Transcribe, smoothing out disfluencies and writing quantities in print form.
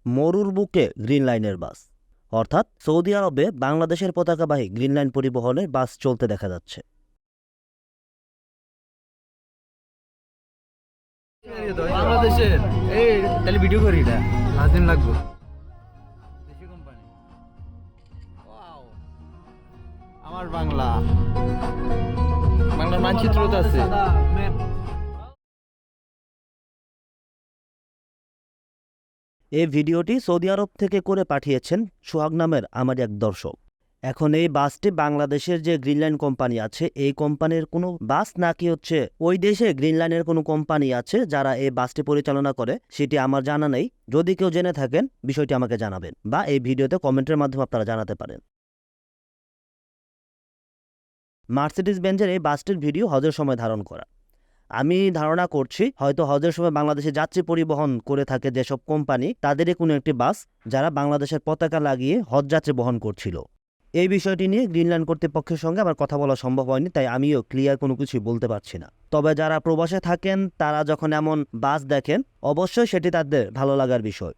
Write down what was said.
মরুর বুকে গ্রিন লাইনের বাস, অর্থাৎ সৌদি আরবে বাংলাদেশের পতাকাবাহী গ্রিন লাইন পরিবহনের বাস চলতে দেখা যাচ্ছে। বাংলাদেশের এই তাহলে ভিডিও করি না, লাদিন লাগবে দেশি কোম্পানি। ওয়াও, আমার বাংলা, বাংলার মানচিত্র তো আছে। এই ভিডিওটি সৌদি আরব থেকে করে পাঠিয়েছেন সোহাগ নামের আমার এক দর্শক। এখন এই বাসটি বাংলাদেশের যে গ্রিন লাইন কোম্পানি আছে, এই কোম্পানির কোনো বাস নাকি হচ্ছে ওই দেশে গ্রিন লাইনের কোনো কোম্পানি আছে যারা এই বাসটি পরিচালনা করে, সেটি আমার জানা নেই। যদি কেউ জেনে থাকেন বিষয়টি আমাকে জানাবেন, বা এই ভিডিওতে কমেন্টের মাধ্যমে আপনারা জানাতে পারেন। মার্সিডিজ বেঞ্জের এই বাসটির ভিডিও হজের সময় ধারণ করা। আমি ধারণা করছি হয়তো হজের সময় বাংলাদেশে যাত্রী পরিবহন করে থাকে যেসব কোম্পানি, তাদেরই কোনো একটি বাস যারা বাংলাদেশের পতাকা লাগিয়ে হজ যাত্রী বহন করছিল। এই বিষয়টি নিয়ে গ্রিনল্যান্ড কর্তৃপক্ষের সঙ্গে আমার কথা বলা সম্ভব হয়নি, তাই আমিও ক্লিয়ার কোনো কিছুই বলতে পারছি না। তবে যারা প্রবাসে থাকেন তারা যখন এমন বাস দেখেন অবশ্যই সেটি তাদের ভালো লাগার বিষয়।